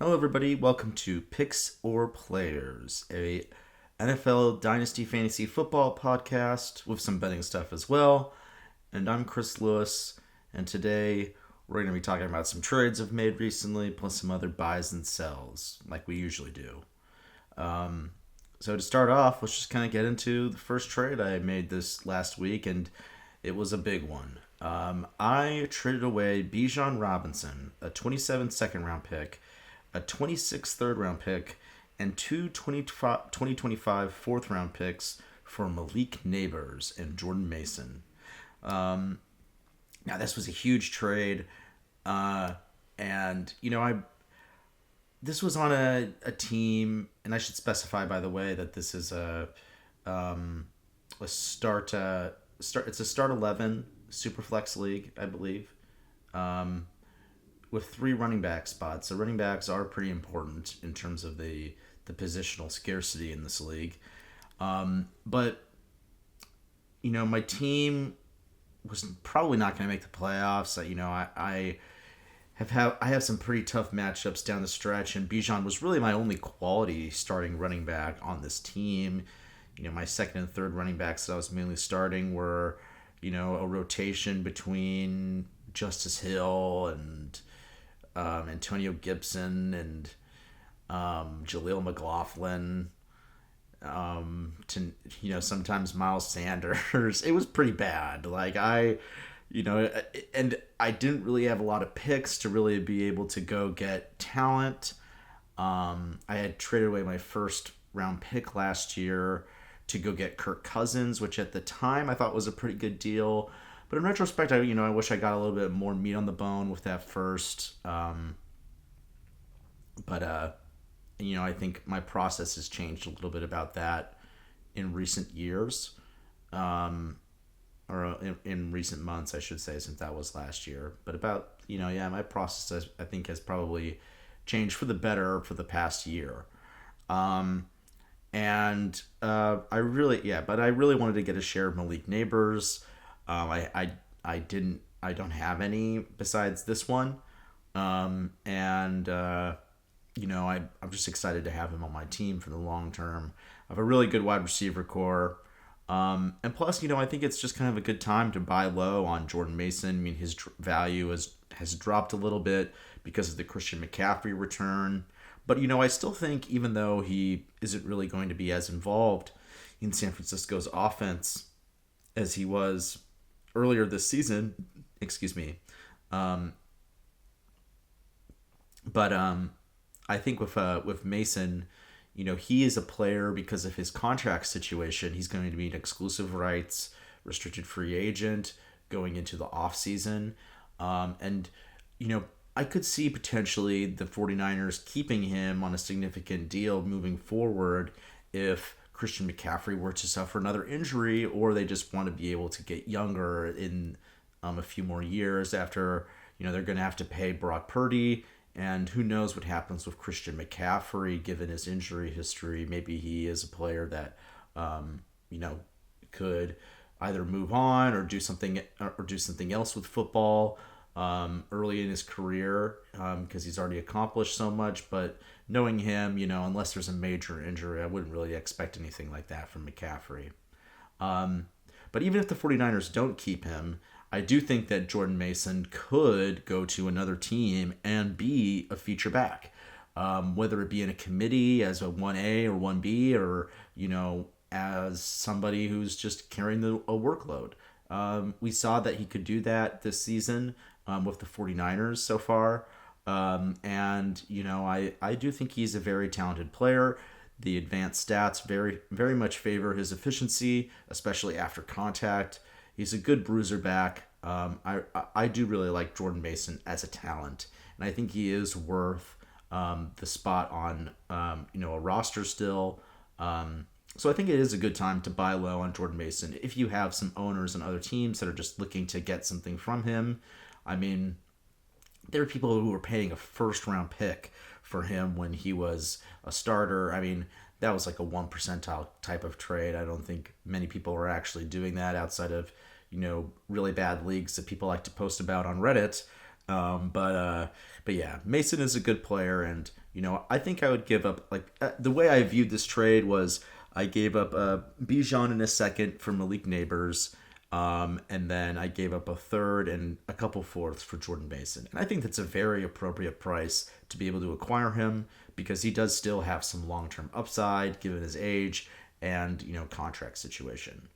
Hello, everybody. Welcome to Picks or Players, a NFL Dynasty Fantasy Football podcast with some betting stuff as well. And I'm Chris Lewis, and today we're going to be talking about some trades I've made recently, plus some other buys and sells, like we usually do. So to start off, let's just kind of get into the first trade I made this last week, and it was a big one. I traded away Bijan Robinson, a 27 second round pick, a 26 third round pick, and two 2025 fourth round picks for Malik Neighbors and Jordan Mason. Now, this was a huge trade. And, I this was on a team, and I should specify, by the way, that this is a start. It's a start 11 Superflex league, I believe, with three running back spots. So running backs are pretty important in terms of the positional scarcity in this league. But my team was probably not going to make the playoffs. I have some pretty tough matchups down the stretch, and Bijan was really my only quality starting running back on this team. My second and third running backs that I was mainly starting were, a rotation between Justice Hill and Antonio Gibson and Jaleel McLaughlin. Sometimes Miles Sanders. It was pretty bad. And I didn't really have a lot of picks to really be able to go get talent. I had traded away my first round pick last year to go get Kirk Cousins, which at the time I thought was a pretty good deal. But in retrospect, I wish I got a little bit more meat on the bone with that first. I think my process has changed a little bit about that in recent years, or in recent months, I should say, since that was last year. But my process I think has probably changed for the better for the past year. But I really wanted to get a share of Malik Neighbors. I don't have any besides this one. I'm just excited to have him on my team for the long term. I have a really good wide receiver core. And plus, I think it's just kind of a good time to buy low on Jordan Mason. I mean, his value has dropped a little bit because of the Christian McCaffrey return. But, I still think, even though he isn't really going to be as involved in San Francisco's offense as he was earlier this season, excuse me. I think with Mason, he is a player because of his contract situation. He's going to be an exclusive rights, restricted free agent going into the offseason. I could see potentially the 49ers keeping him on a significant deal moving forward if Christian McCaffrey were to suffer another injury, or they just want to be able to get younger in a few more years after, they're going to have to pay Brock Purdy. And who knows what happens with Christian McCaffrey given his injury history. Maybe he is a player that, could either move on or do something else with football early in his career because he's already accomplished so much. But knowing him, unless there's a major injury, I wouldn't really expect anything like that from McCaffrey. But even if the 49ers don't keep him, I do think that Jordan Mason could go to another team and be a feature back, whether it be in a committee as a 1A or 1B, or, as somebody who's just carrying a workload. We saw that he could do that this season with the 49ers so far. I do think he's a very talented player. The advanced stats very, very much favor his efficiency, especially after contact. He's a good bruiser back. I do really like Jordan Mason as a talent, and I think he is worth the spot on a roster still. So I think it is a good time to buy low on Jordan Mason if you have some owners and other teams that are just looking to get something from him. I mean, there are people who were paying a first round pick for him when he was a starter. I mean, that was like a 1 percentile type of trade. I don't think many people are actually doing that outside of really bad leagues that people like to post about on Reddit. But yeah, Mason is a good player, and I think I would give up, like, the way I viewed this trade was I gave up Bijan in a second for Malik Neighbors, and then I gave up a third and a couple fourths for Jordan Mason. And I think that's a very appropriate price to be able to acquire him because he does still have some long-term upside given his age and, contract situation.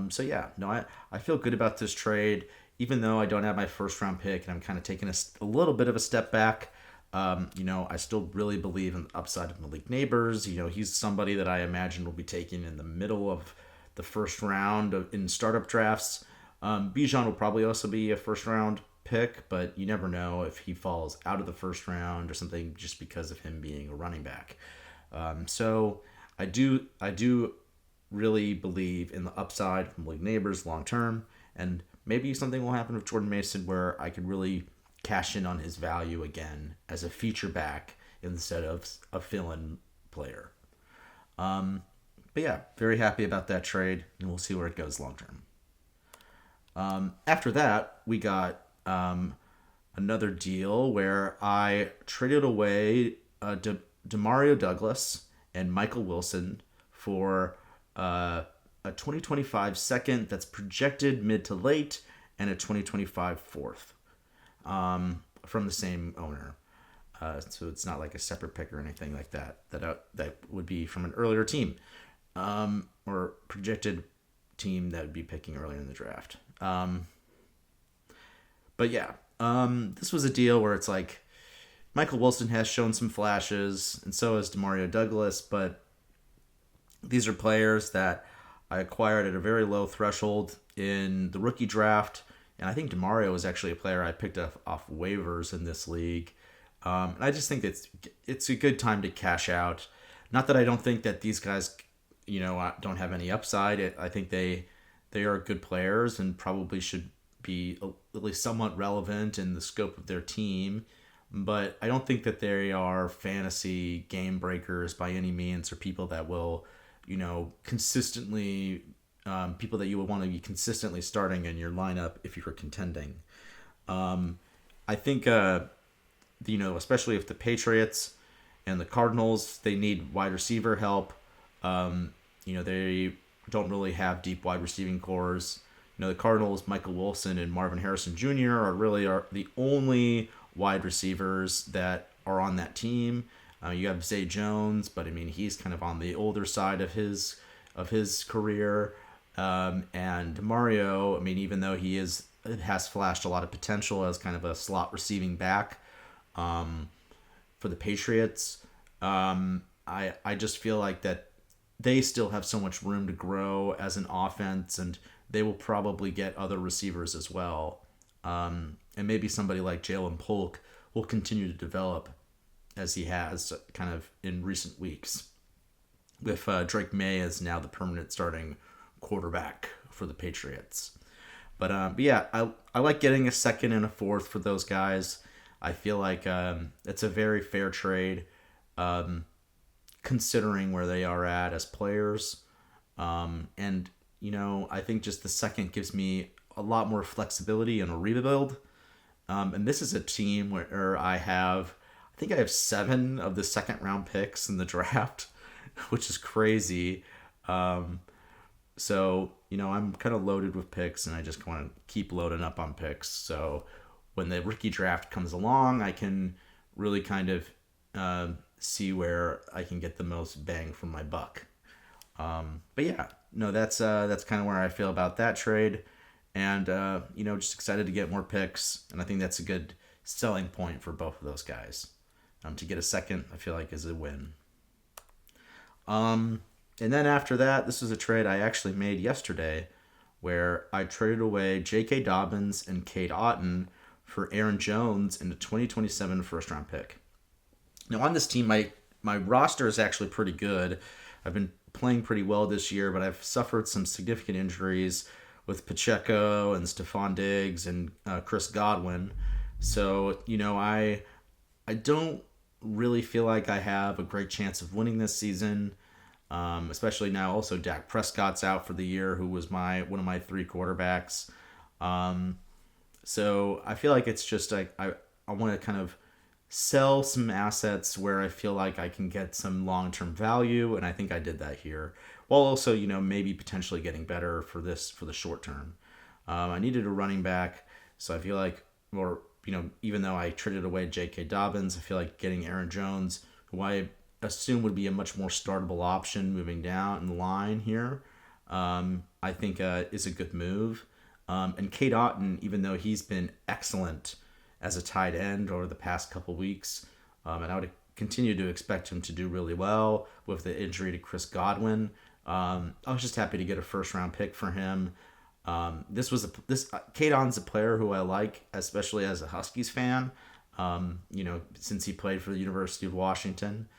So yeah, no, I feel good about this trade, even though I don't have my first round pick and I'm kind of taking a little bit of a step back. I still really believe in the upside of Malik Neighbors. He's somebody that I imagine will be taken in the middle of the first round in startup drafts. Bijan will probably also be a first round pick, but you never know if he falls out of the first round or something just because of him being a running back. So I do really believe in the upside from Malik Neighbors long term, and maybe something will happen with Jordan Mason where I could really cash in on his value again as a feature back instead of a fill-in player. But yeah, very happy about that trade, and we'll see where it goes long term. After that, we got another deal where I traded away Demario Douglas and Michael Wilson for a 2025 second that's projected mid to late and a 2025 fourth from the same owner. So it's not like a separate pick or anything like that. That would be from an earlier team or projected team that would be picking earlier in the draft. But yeah, this was a deal where it's like Michael Wilson has shown some flashes, and so has Demario Douglas, but these are players that I acquired at a very low threshold in the rookie draft, and I think Demario was actually a player I picked up off waivers in this league. And I just think it's a good time to cash out. Not that I don't think that these guys, don't have any upside. I think they are good players and probably should be at least somewhat relevant in the scope of their team. But I don't think that they are fantasy game breakers by any means, or people that will, consistently, people that you would want to be consistently starting in your lineup if you were contending. I think, especially if the Patriots and the Cardinals, they need wide receiver help. They don't really have deep wide receiving cores. The Cardinals, Michael Wilson and Marvin Harrison Jr. are the only wide receivers that are on that team. You have Zay Jones, but he's kind of on the older side of his career. And Mario, even though he has flashed a lot of potential as kind of a slot receiving back for the Patriots, I just feel like that they still have so much room to grow as an offense, and they will probably get other receivers as well. And maybe somebody like Jalen Polk will continue to develop as he has kind of in recent weeks, with Drake May as now the permanent starting quarterback for the Patriots. But yeah, I like getting a second and a fourth for those guys. I feel like it's a very fair trade, considering where they are at as players. And, I think just the second gives me a lot more flexibility in a rebuild. And this is a team where I think I have 7 of the second round picks in the draft, which is crazy. So, I'm kind of loaded with picks, and I just want to keep loading up on picks. So when the rookie draft comes along, I can really kind of see where I can get the most bang from my buck. But yeah, no, that's kind of where I feel about that trade. And, just excited to get more picks. And I think that's a good selling point for both of those guys. To get a second, I feel like is a win. And then after that, this was a trade I actually made yesterday where I traded away J.K. Dobbins and Cade Otton for Aaron Jones and a 2027 first-round pick. Now, on this team, my roster is actually pretty good. I've been playing pretty well this year, but I've suffered some significant injuries with Pacheco and Stephon Diggs and Chris Godwin. So, I don't really feel like I have a great chance of winning this season, especially now also Dak Prescott's out for the year, who was one of my 3 quarterbacks. So I feel like it's just like I want to kind of sell some assets where I feel like I can get some long term value, and I think I did that here. While also, maybe potentially getting better for the short term. I needed a running back, so I feel like, or even though I traded away J.K. Dobbins, I feel like getting Aaron Jones, who I assume would be a much more startable option moving down in the line here, I think is a good move. And Kate Otten, even though he's been excellent as a tight end over the past couple weeks, and I would continue to expect him to do really well with the injury to Chris Godwin. I was just happy to get a first round pick for him. Kate Otten's a player who I like, especially as a Huskies fan. Since he played for the University of Washington.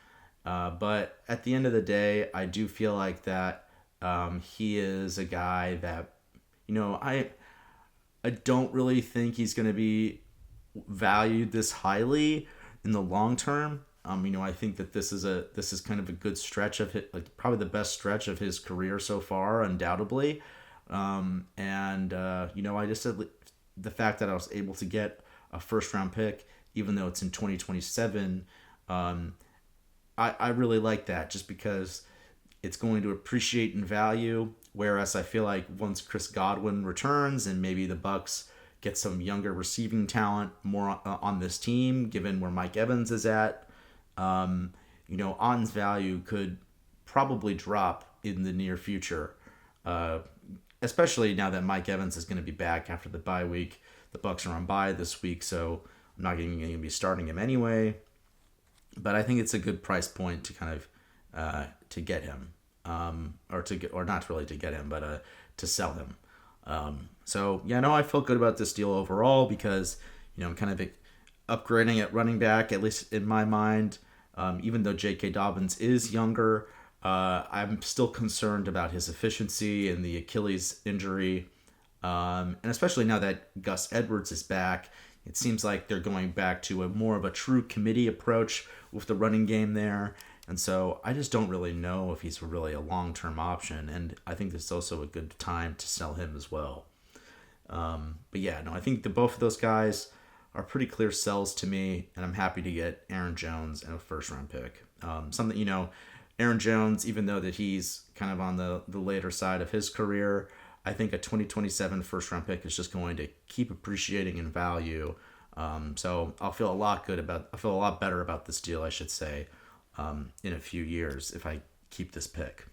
But at the end of the day, I do feel like that he is a guy that, I don't really think he's going to be valued this highly in the long term. I think that this is kind of a good stretch of it, like probably the best stretch of his career so far, undoubtedly. I just said the fact that I was able to get a first round pick, even though it's in 2027, I really like that just because it's going to appreciate in value. Whereas I feel like once Chris Godwin returns and maybe the Bucks get some younger receiving talent more on this team, given where Mike Evans is at, Otten's value could probably drop in the near future. Especially now that Mike Evans is going to be back after the bye week. The Bucks are on bye this week, so I'm not going to be starting him anyway. But I think it's a good price point to kind of to get him, or not really to get him, but to sell him. I feel good about this deal overall because I'm kind of upgrading at running back, at least in my mind. Even though J.K. Dobbins is younger, I'm still concerned about his efficiency and the Achilles injury. And especially now that Gus Edwards is back, it seems like they're going back to a more of a true committee approach with the running game there. And so I just don't really know if he's really a long-term option. And I think this is also a good time to sell him as well. I think both of those guys are pretty clear sells to me. And I'm happy to get Aaron Jones and a first-round pick. Aaron Jones, even though that he's kind of on the later side of his career, I think a 2027 first-round pick is just going to keep appreciating in value. So I feel a lot better about this deal, I should say, in a few years if I keep this pick.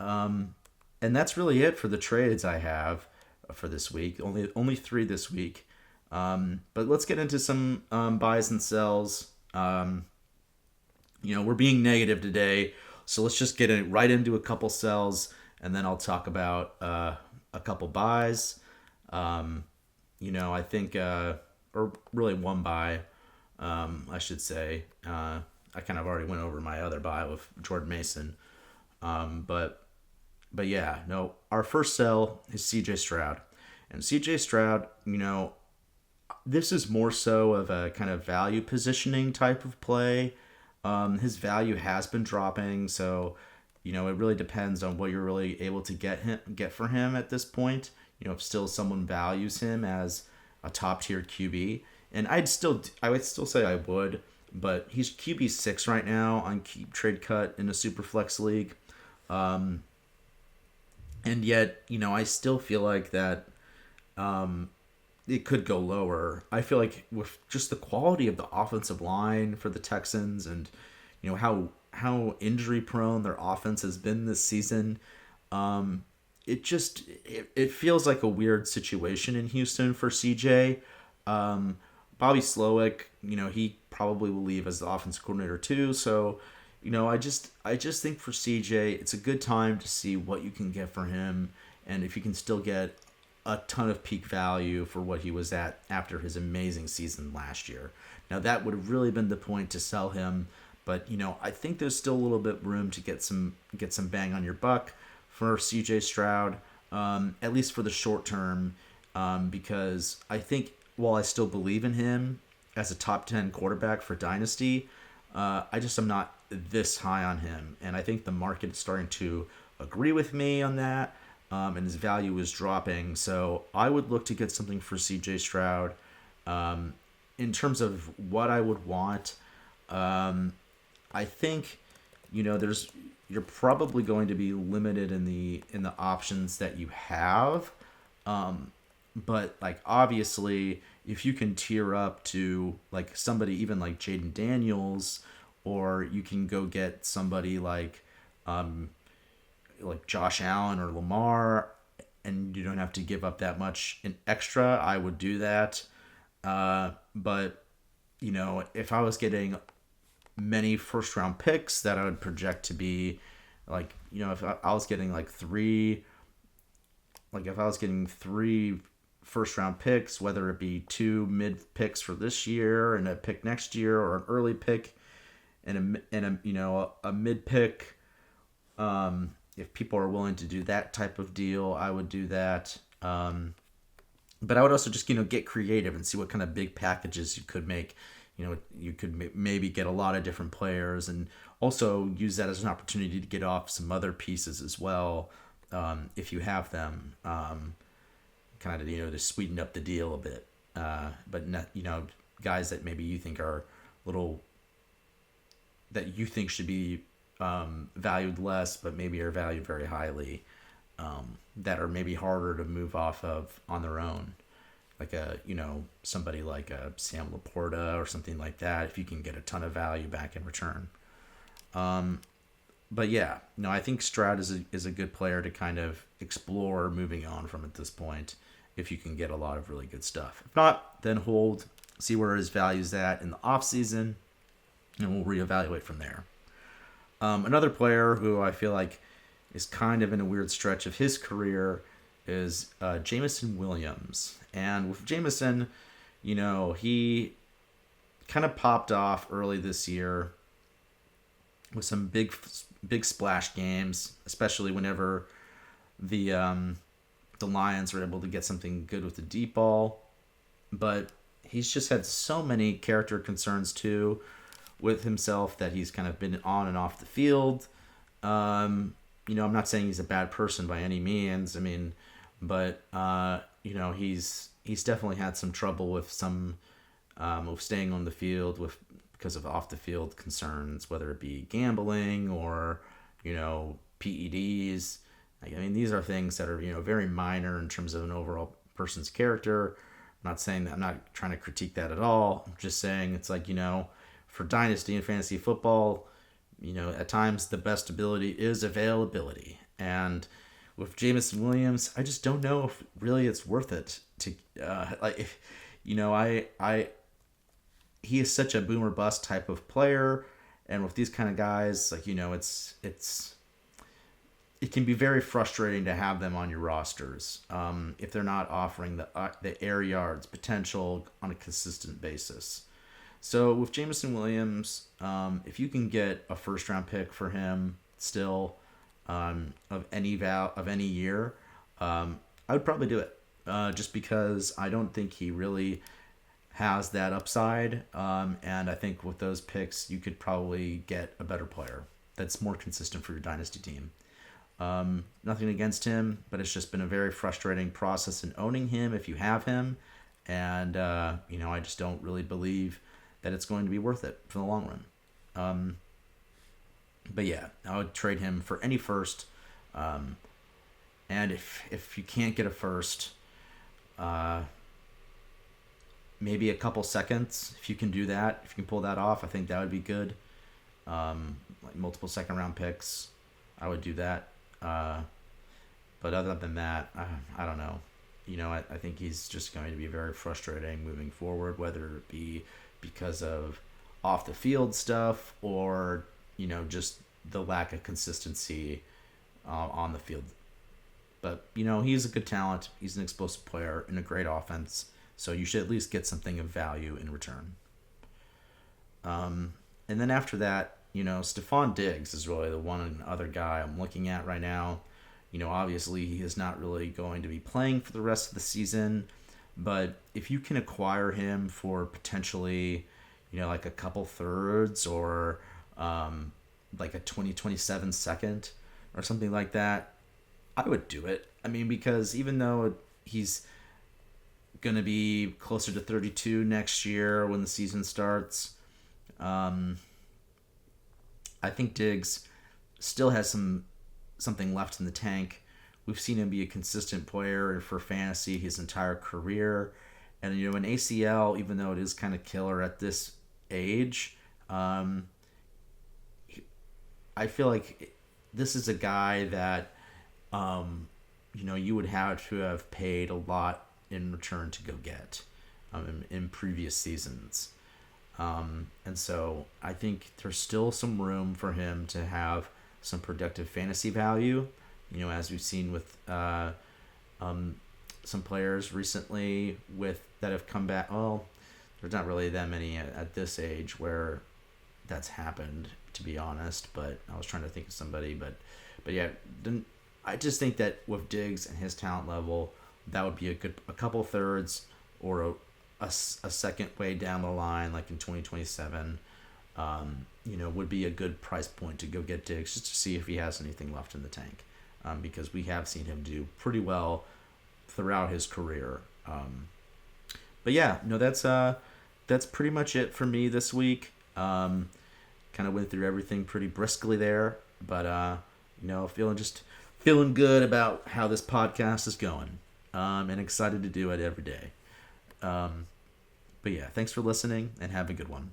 And that's really it for the trades I have for this week. Only 3 this week. But let's get into some buys and sells. We're being negative today, so let's just get right into a couple sells, and then I'll talk about a couple buys. I think, or really one buy, I should say. I kind of already went over my other buy with Jordan Mason. Our first sell is CJ Stroud. And CJ Stroud, this is more so of a kind of value positioning type of play. His value has been dropping, so it really depends on what you're really able to get for him at this point. If still someone values him as a top tier QB, and I would still say I would, but he's QB 6 right now on Keep Trade Cut in a Superflex league, and yet I still feel like that. It could go lower. I feel like with just the quality of the offensive line for the Texans and how injury prone their offense has been this season, it feels like a weird situation in Houston for CJ. Bobby Slowick, he probably will leave as the offense coordinator too. So, I just think for CJ, it's a good time to see what you can get for him, and if you can still get a ton of peak value for what he was at after his amazing season last year. Now that would have really been the point to sell him, but I think there's still a little bit room to get some bang on your buck for CJ Stroud, at least for the short term, because I think while I still believe in him as a top 10 quarterback for Dynasty, I'm not this high on him, and I think the market is starting to agree with me on that. And his value is dropping. So I would look to get something for CJ Stroud. in terms of what I would want, I think, there's you're probably going to be limited in the options that you have. But like obviously, if you can tier up to like somebody even like Jaden Daniels, or you can go get somebody like Josh Allen or Lamar, and you don't have to give up that much in extra, I would do that. But if I was getting many first round picks that I would project to be like, if I was getting if I was getting three first round picks, whether it be two mid picks for this year and a pick next year, or an early pick and a mid pick, if people are willing to do that type of deal, I would do that. But I would also just get creative and see what kind of big packages you could make. You could maybe get a lot of different players, and also use that as an opportunity to get off some other pieces as well, if you have them, kind of to sweeten up the deal a bit. But not, guys that maybe you think are little that you think should be valued less, but maybe are valued very highly, that are maybe harder to move off of on their own, like somebody like a Sam Laporta or something like that. If you can get a ton of value back in return, but yeah, no, I think Stroud is a good player to kind of explore moving on from at this point, if you can get a lot of really good stuff. If not, then hold, see where his value's at in the off season, and we'll reevaluate from there. Another player who I feel like is kind of in a weird stretch of his career is Jameson Williams. And with Jameson, he kind of popped off early this year with some big splash games, especially whenever the Lions were able to get something good with the deep ball. But he's just had so many character concerns too with himself that he's kind of been on and off the field. I'm not saying he's a bad person by any means. I mean, but he's definitely had some trouble with with staying on the field because of off the field concerns, whether it be gambling or PEDs. I mean, these are things that are very minor in terms of an overall person's character. I'm not saying that, I'm not trying to critique that at all. I'm just saying it's like, for dynasty and fantasy football, at times the best ability is availability. And with Jameson Williams, I just don't know if really it's worth it to he is such a boomer bust type of player, and with these kind of guys, it can be very frustrating to have them on your rosters, if they're not offering the air yards potential on a consistent basis. So with Jameson Williams, if you can get a first round pick for him still, of any year, I would probably do it, just because I don't think he really has that upside, and I think with those picks you could probably get a better player that's more consistent for your dynasty team. Nothing against him, but it's just been a very frustrating process in owning him if you have him, and I just don't really believe that it's going to be worth it for the long run. But yeah, I would trade him for any first. And if you can't get a first, maybe a couple seconds, if you can do that, if you can pull that off, I think that would be good. Like multiple second round picks, I would do that. But other than that, I don't know. I think he's just going to be very frustrating moving forward, whether it be because of off the field stuff or just the lack of consistency on the field. But he's a good talent. He's an explosive player in a great offense, so you should at least get something of value in return. And then after that, Stephon Diggs is really the one other guy I'm looking at right now. Obviously he is not really going to be playing for the rest of the season, but if you can acquire him for potentially, like a couple thirds, or like a 2027 second or something like that, I would do it. I mean, because even though he's going to be closer to 32 next year when the season starts. I think Diggs still has something left in the tank. We've seen him be a consistent player for fantasy his entire career. And, an ACL, even though it is kind of killer at this age, I feel like this is a guy that, you would have to have paid a lot in return to go get in previous seasons. And so I think there's still some room for him to have some productive fantasy value, as we've seen with some players recently that have come back. Well, there's not really that many at this age where that's happened, to be honest. But I was trying to think of somebody. But yeah, I just think that with Diggs and his talent level, that would be a couple thirds or a second way down the line, like in 2027. Would be a good price point to go get Diggs just to see if he has anything left in the tank, because we have seen him do pretty well throughout his career. But yeah, no, that's pretty much it for me this week. Kind of went through everything pretty briskly there, but feeling good about how this podcast is going, and excited to do it every day. But yeah, thanks for listening and have a good one.